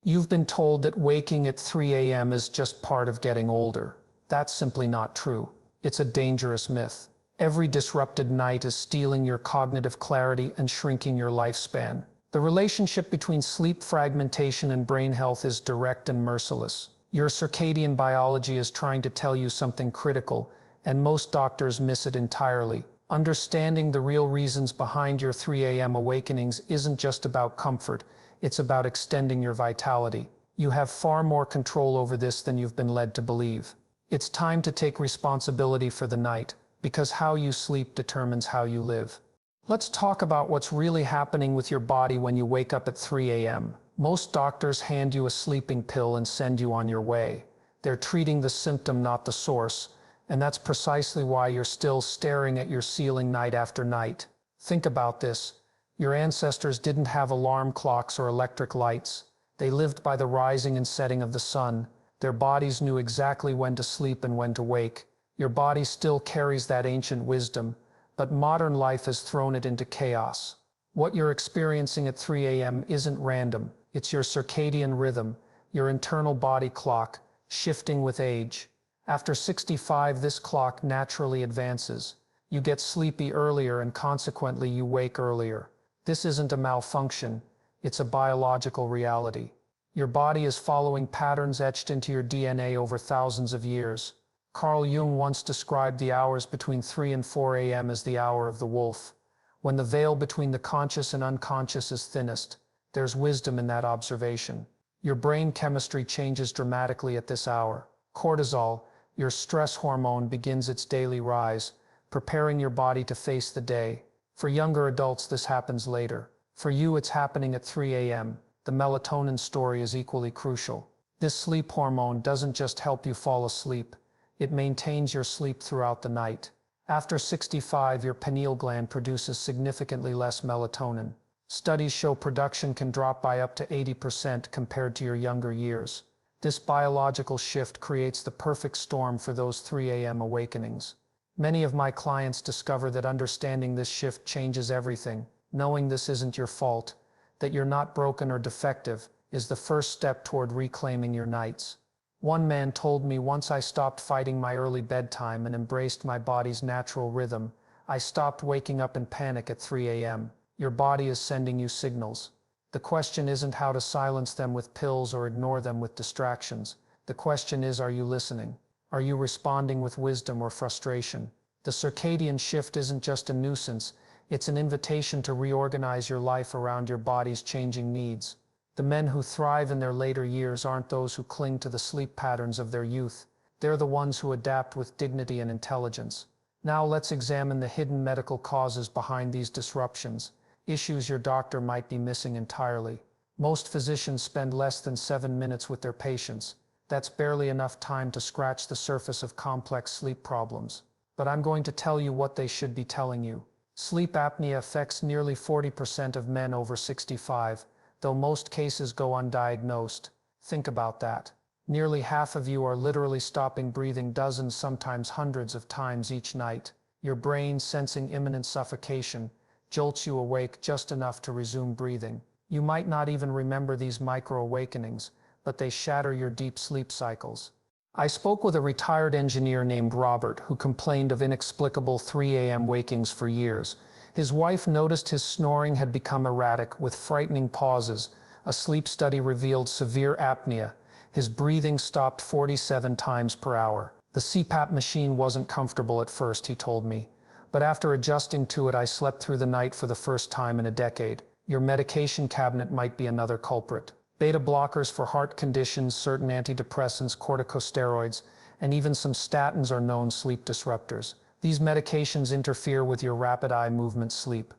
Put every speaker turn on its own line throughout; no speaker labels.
You've been told that waking at 3 a.m. is just part of getting older. That's simply not true. It's a dangerous myth. Every disrupted night is stealing your cognitive clarity and shrinking your lifespan. The relationship between sleep fragmentation and brain health is direct and merciless. Your circadian biology is trying to tell you something critical, and most doctors miss it entirely. Understanding the real reasons behind your 3 a.m. awakenings isn't just about comfort, it's about extending your vitality. You have far more control over this than you've been led to believe. It's time to take responsibility for the night, because how you sleep determines how you live. Let's talk about what's really happening with your body when you wake up at 3 a.m. Most doctors hand you a sleeping pill and send you on your way. They're treating the symptom, not the source, and that's precisely why you're still staring at your ceiling night after night. Think about this. Your ancestors didn't have alarm clocks or electric lights. They lived by the rising and setting of the sun. Their bodies knew exactly when to sleep and when to wake. Your body still carries that ancient wisdom, but modern life has thrown it into chaos. What you're experiencing at 3 a.m. isn't random. It's your circadian rhythm, your internal body clock, shifting with age. After 65, this clock naturally advances. You get sleepy earlier and consequently you wake earlier. This isn't a malfunction, it's a biological reality. Your body is following patterns etched into your DNA over thousands of years. Carl Jung once described the hours between 3 and 4 a.m. as the hour of the wolf. When the veil between the conscious and unconscious is thinnest, there's wisdom in that observation. Your brain chemistry changes dramatically at this hour. Cortisol, your stress hormone, begins its daily rise, preparing your body to face the day. For younger adults, this happens later. For you, it's happening at 3 a.m. The melatonin story is equally crucial. This sleep hormone doesn't just help you fall asleep, it maintains your sleep throughout the night. After 65, your pineal gland produces significantly less melatonin. Studies show production can drop by up to 80% compared to your younger years. This biological shift creates the perfect storm for those 3 a.m. awakenings. Many of my clients discover that understanding this shift changes everything. Knowing this isn't your fault, that you're not broken or defective, is the first step toward reclaiming your nights. One man told me, once I stopped fighting my early bedtime and embraced my body's natural rhythm, I stopped waking up in panic at 3 a.m. Your body is sending you signals. The question isn't how to silence them with pills or ignore them with distractions. The question is, are you listening? Are you responding with wisdom or frustration? The circadian shift isn't just a nuisance, it's an invitation to reorganize your life around your body's changing needs. The men who thrive in their later years aren't those who cling to the sleep patterns of their youth. They're the ones who adapt with dignity and intelligence. Now let's examine the hidden medical causes behind these disruptions, issues your doctor might be missing entirely. Most physicians spend less than 7 minutes with their patients. That's barely enough time to scratch the surface of complex sleep problems. But I'm going to tell you what they should be telling you. Sleep apnea affects nearly 40% of men over 65, though most cases go undiagnosed. Think about that. Nearly half of you are literally stopping breathing dozens, sometimes hundreds of times each night. Your brain, sensing imminent suffocation, jolts you awake just enough to resume breathing. You might not even remember these micro-awakenings, but they shatter your deep sleep cycles. I spoke with a retired engineer named Robert who complained of inexplicable 3 a.m. wakings for years. His wife noticed his snoring had become erratic with frightening pauses. A sleep study revealed severe apnea. His breathing stopped 47 times per hour. The CPAP machine wasn't comfortable at first, he told me, but after adjusting to it, I slept through the night for the first time in a decade. Your medication cabinet might be another culprit. Beta blockers for heart conditions, certain antidepressants, corticosteroids, and even some statins are known sleep disruptors. These medications interfere with your rapid eye movement sleep,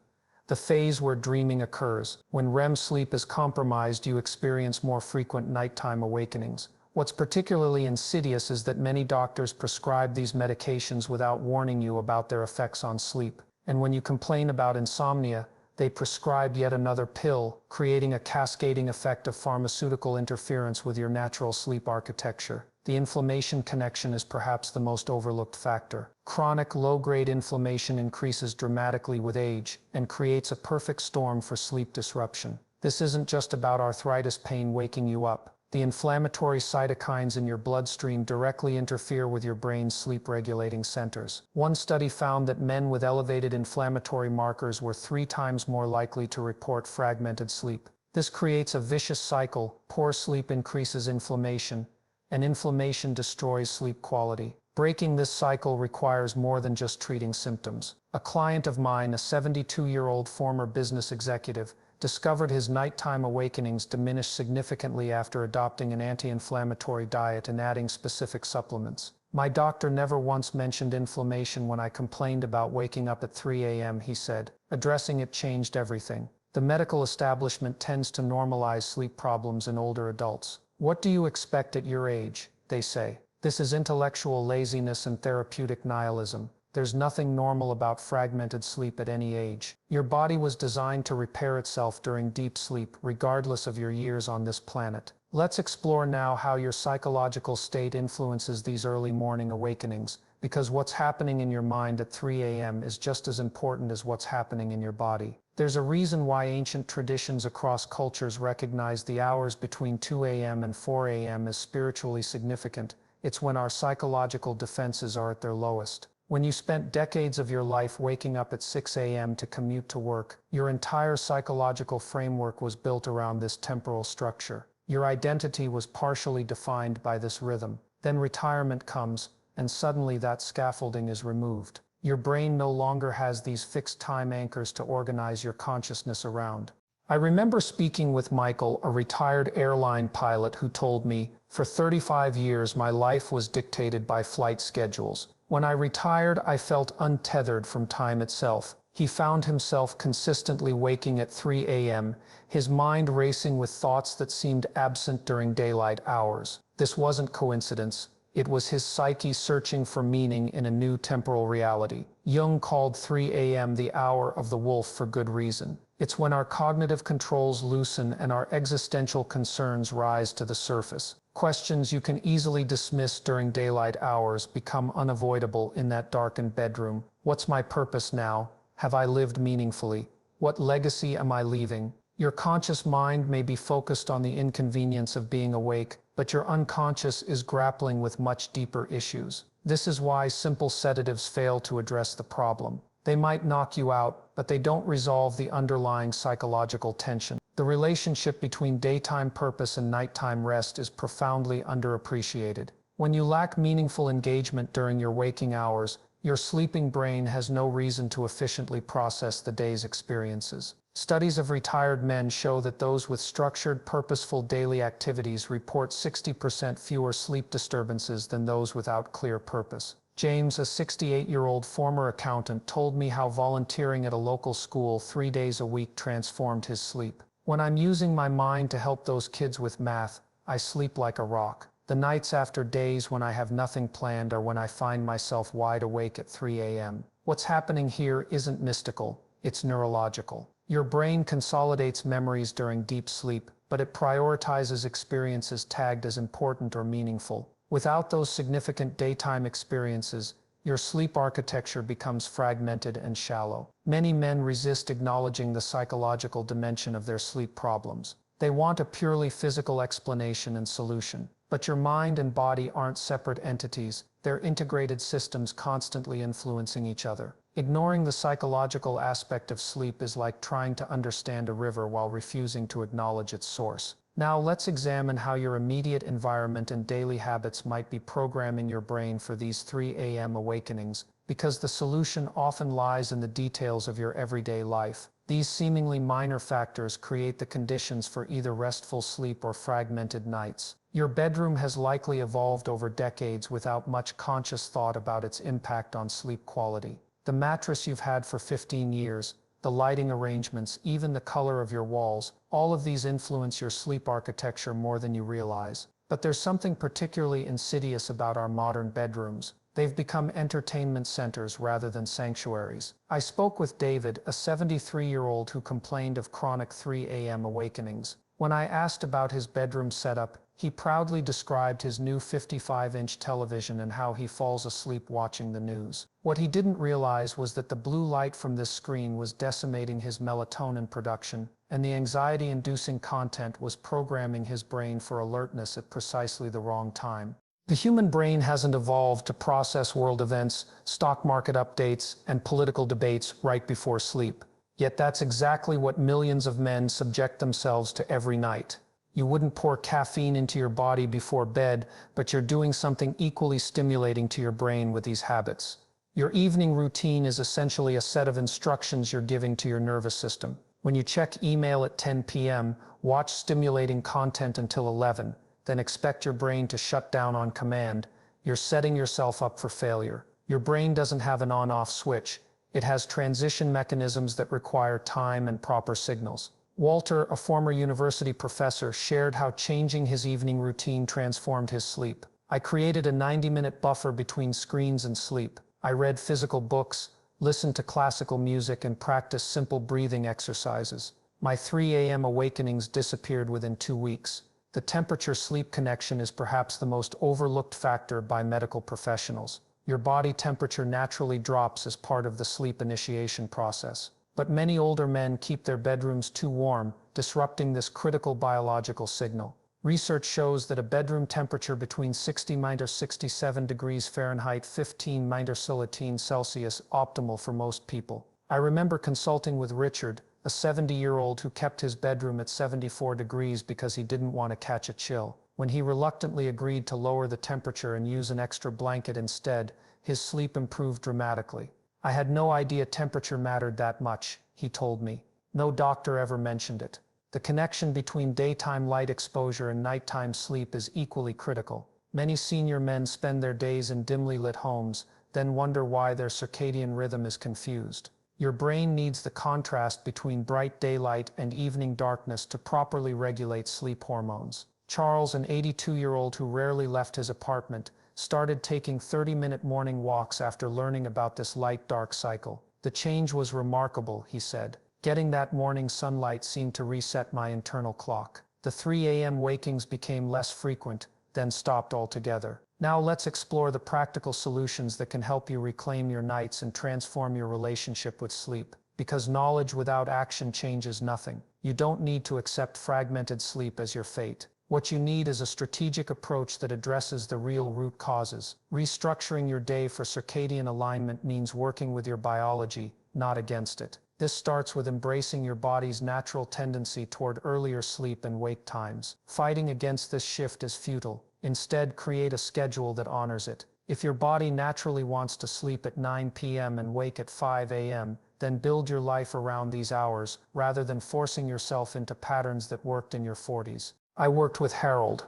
the phase where dreaming occurs. When REM sleep is compromised, you experience more frequent nighttime awakenings. What's particularly insidious is that many doctors prescribe these medications without warning you about their effects on sleep. And when you complain about insomnia, they prescribe yet another pill, creating a cascading effect of pharmaceutical interference with your natural sleep architecture. The inflammation connection is perhaps the most overlooked factor. Chronic low-grade inflammation increases dramatically with age and creates a perfect storm for sleep disruption. This isn't just about arthritis pain waking you up. The inflammatory cytokines in your bloodstream directly interfere with your brain's sleep-regulating centers. One study found that men with elevated inflammatory markers were 3 times more likely to report fragmented sleep. This creates a vicious cycle. Poor sleep increases inflammation, and inflammation destroys sleep quality. Breaking this cycle requires more than just treating symptoms. A client of mine, a 72-year-old former business executive, discovered his nighttime awakenings diminished significantly after adopting an anti-inflammatory diet and adding specific supplements. "My doctor never once mentioned inflammation when I complained about waking up at 3 a.m., he said. Addressing it changed everything. The medical establishment tends to normalize sleep problems in older adults. What do you expect at your age, they say. This is intellectual laziness and therapeutic nihilism. There's nothing normal about fragmented sleep at any age. Your body was designed to repair itself during deep sleep, regardless of your years on this planet." Let's explore now how your psychological state influences these early morning awakenings, because what's happening in your mind at 3 a.m. is just as important as what's happening in your body. There's a reason why ancient traditions across cultures recognize the hours between 2 a.m. and 4 a.m. as spiritually significant. It's when our psychological defenses are at their lowest. When you spent decades of your life waking up at 6 a.m. to commute to work, your entire psychological framework was built around this temporal structure. Your identity was partially defined by this rhythm. Then retirement comes, and suddenly that scaffolding is removed. Your brain no longer has these fixed time anchors to organize your consciousness around. I remember speaking with Michael, a retired airline pilot, who told me, "For 35 years my life was dictated by flight schedules. When I retired, I felt untethered from time itself." He found himself consistently waking at 3 a.m., his mind racing with thoughts that seemed absent during daylight hours. This wasn't coincidence. It was his psyche searching for meaning in a new temporal reality. Jung called 3 a.m. the hour of the wolf for good reason. It's when our cognitive controls loosen and our existential concerns rise to the surface. Questions you can easily dismiss during daylight hours become unavoidable in that darkened bedroom. What's my purpose now? Have I lived meaningfully? What legacy am I leaving? Your conscious mind may be focused on the inconvenience of being awake, but your unconscious is grappling with much deeper issues. This is why simple sedatives fail to address the problem. They might knock you out, but they don't resolve the underlying psychological tension. The relationship between daytime purpose and nighttime rest is profoundly underappreciated. When you lack meaningful engagement during your waking hours, your sleeping brain has no reason to efficiently process the day's experiences. Studies of retired men show that those with structured, purposeful daily activities report 60% fewer sleep disturbances than those without clear purpose. James, a 68-year-old former accountant, told me how volunteering at a local school 3 days a week transformed his sleep. "When I'm using my mind to help those kids with math, I sleep like a rock. The nights after days when I have nothing planned are when I find myself wide awake at 3 a.m. What's happening here isn't mystical, it's neurological. Your brain consolidates memories during deep sleep, but it prioritizes experiences tagged as important or meaningful. Without those significant daytime experiences, your sleep architecture becomes fragmented and shallow. Many men resist acknowledging the psychological dimension of their sleep problems. They want a purely physical explanation and solution. But your mind and body aren't separate entities, they're integrated systems constantly influencing each other. Ignoring the psychological aspect of sleep is like trying to understand a river while refusing to acknowledge its source. Now let's examine how your immediate environment and daily habits might be programming your brain for these 3 a.m. awakenings, because the solution often lies in the details of your everyday life. These seemingly minor factors create the conditions for either restful sleep or fragmented nights. Your bedroom has likely evolved over decades without much conscious thought about its impact on sleep quality. The mattress you've had for 15 years, the lighting arrangements, even the color of your walls, all of these influence your sleep architecture more than you realize. But there's something particularly insidious about our modern bedrooms. They've become entertainment centers rather than sanctuaries. I spoke with David, a 73-year-old who complained of chronic 3 a.m. awakenings. When I asked about his bedroom setup, He proudly described his new 55-inch television and how he falls asleep watching the news. What he didn't realize was that the blue light from this screen was decimating his melatonin production, and the anxiety-inducing content was programming his brain for alertness at precisely the wrong time. The human brain hasn't evolved to process world events, stock market updates, and political debates right before sleep. Yet that's exactly what millions of men subject themselves to every night. You wouldn't pour caffeine into your body before bed, but you're doing something equally stimulating to your brain with these habits. Your evening routine is essentially a set of instructions you're giving to your nervous system. When you check email at 10 p.m., watch stimulating content until 11, then expect your brain to shut down on command, you're setting yourself up for failure. Your brain doesn't have an on-off switch. It has transition mechanisms that require time and proper signals. Walter, a former university professor, shared how changing his evening routine transformed his sleep. I created a 90-minute buffer between screens and sleep. I read physical books, listened to classical music, and practiced simple breathing exercises. My 3 a.m. awakenings disappeared within 2 weeks. The temperature-sleep connection is perhaps the most overlooked factor by medical professionals. Your body temperature naturally drops as part of the sleep initiation process. But many older men keep their bedrooms too warm, disrupting this critical biological signal. Research shows that a bedroom temperature between 60–67 degrees Fahrenheit, 15–Celsius, optimal for most people. I remember consulting with Richard, a 70-year-old who kept his bedroom at 74 degrees because he didn't want to catch a chill. When he reluctantly agreed to lower the temperature and use an extra blanket instead, his sleep improved dramatically. I had no idea temperature mattered that much, he told me. No doctor ever mentioned it. The connection between daytime light exposure and nighttime sleep is equally critical. Many senior men spend their days in dimly lit homes, then wonder why their circadian rhythm is confused. Your brain needs the contrast between bright daylight and evening darkness to properly regulate sleep hormones. Charles, an 82-year-old who rarely left his apartment, started taking 30-minute morning walks after learning about this light-dark cycle. The change was remarkable, he said. Getting that morning sunlight seemed to reset my internal clock. The 3 a.m. wakings became less frequent, then stopped altogether. Now let's explore the practical solutions that can help you reclaim your nights and transform your relationship with sleep. Because knowledge without action changes nothing. You don't need to accept fragmented sleep as your fate. What you need is a strategic approach that addresses the real root causes. Restructuring your day for circadian alignment means working with your biology, not against it. This starts with embracing your body's natural tendency toward earlier sleep and wake times. Fighting against this shift is futile. Instead, create a schedule that honors it. If your body naturally wants to sleep at 9 p.m. and wake at 5 a.m., then build your life around these hours, rather than forcing yourself into patterns that worked in your 40s. I worked with Harold,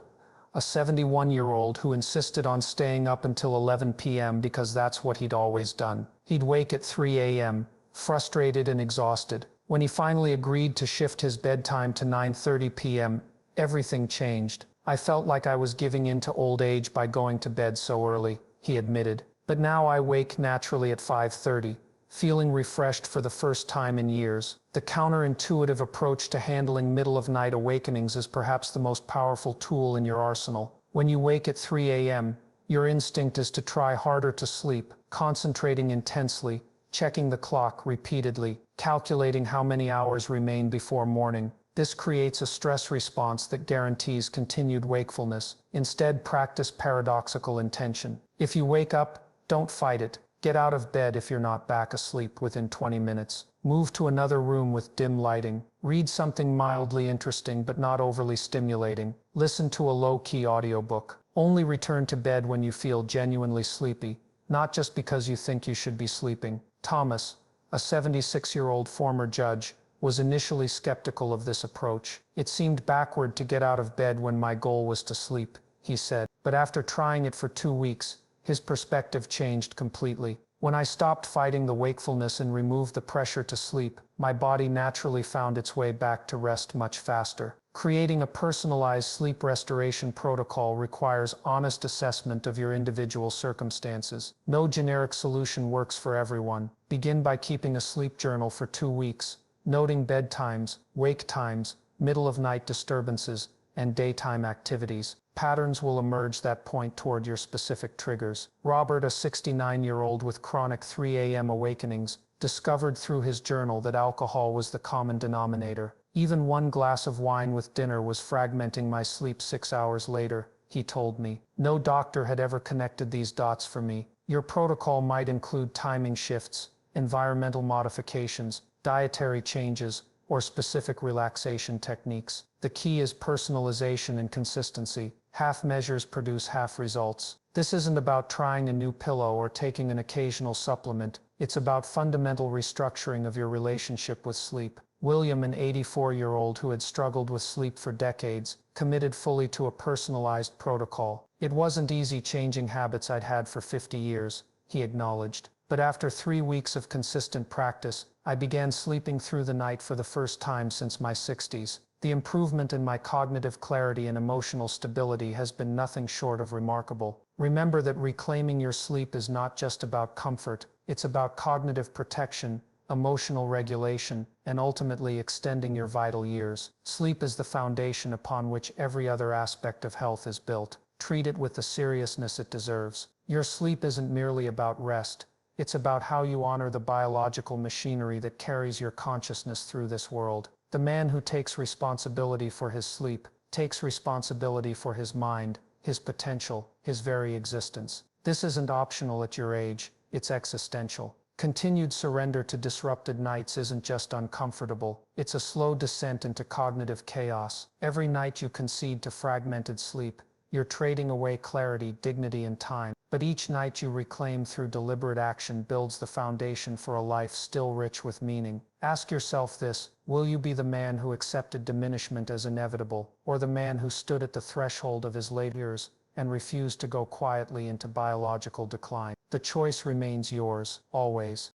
a 71-year-old who insisted on staying up until 11 p.m. because that's what he'd always done. He'd wake at 3 a.m., frustrated and exhausted. When he finally agreed to shift his bedtime to 9:30 p.m., everything changed. I felt like I was giving in to old age by going to bed so early, he admitted. But now I wake naturally at 5:30. Feeling refreshed for the first time in years. The counterintuitive approach to handling middle-of-night awakenings is perhaps the most powerful tool in your arsenal. When you wake at 3 a.m., your instinct is to try harder to sleep, concentrating intensely, checking the clock repeatedly, calculating how many hours remain before morning. This creates a stress response that guarantees continued wakefulness. Instead, practice paradoxical intention. If you wake up, don't fight it. Get out of bed if you're not back asleep within 20 minutes. Move to another room with dim lighting. Read something mildly interesting but not overly stimulating. Listen to a low-key audiobook. Only return to bed when you feel genuinely sleepy, not just because you think you should be sleeping. Thomas, a 76-year-old former judge, was initially skeptical of this approach. It seemed backward to get out of bed when my goal was to sleep, he said. But after trying it for 2 weeks, his perspective changed completely. When I stopped fighting the wakefulness and removed the pressure to sleep, my body naturally found its way back to rest much faster. Creating a personalized sleep restoration protocol requires honest assessment of your individual circumstances. No generic solution works for everyone. Begin by keeping a sleep journal for 2 weeks, noting bedtimes, wake times, middle-of-night disturbances, and daytime activities. Patterns will emerge that point toward your specific triggers. Robert, a 69-year-old with chronic 3 a.m. awakenings, discovered through his journal that alcohol was the common denominator. Even one glass of wine with dinner was fragmenting my sleep 6 hours later, he told me. No doctor had ever connected these dots for me. Your protocol might include timing shifts, environmental modifications, dietary changes, or specific relaxation techniques. The key is personalization and consistency. Half measures produce half results. This isn't about trying a new pillow or taking an occasional supplement. It's about fundamental restructuring of your relationship with sleep. William, an 84-year-old who had struggled with sleep for decades, committed fully to a personalized protocol. It wasn't easy changing habits I'd had for 50 years, he acknowledged. But after 3 weeks of consistent practice, I began sleeping through the night for the first time since my 60s. The improvement in my cognitive clarity and emotional stability has been nothing short of remarkable. Remember that reclaiming your sleep is not just about comfort, it's about cognitive protection, emotional regulation, and ultimately extending your vital years. Sleep is the foundation upon which every other aspect of health is built. Treat it with the seriousness it deserves. Your sleep isn't merely about rest. It's about how you honor the biological machinery that carries your consciousness through this world. The man who takes responsibility for his sleep takes responsibility for his mind, his potential, his very existence. This isn't optional at your age, it's existential. Continued surrender to disrupted nights isn't just uncomfortable, it's a slow descent into cognitive chaos. Every night you concede to fragmented sleep, you're trading away clarity, dignity, and time. But each night you reclaim through deliberate action builds the foundation for a life still rich with meaning. Ask yourself this: will you be the man who accepted diminishment as inevitable, or the man who stood at the threshold of his late years and refused to go quietly into biological decline? The choice remains yours, always.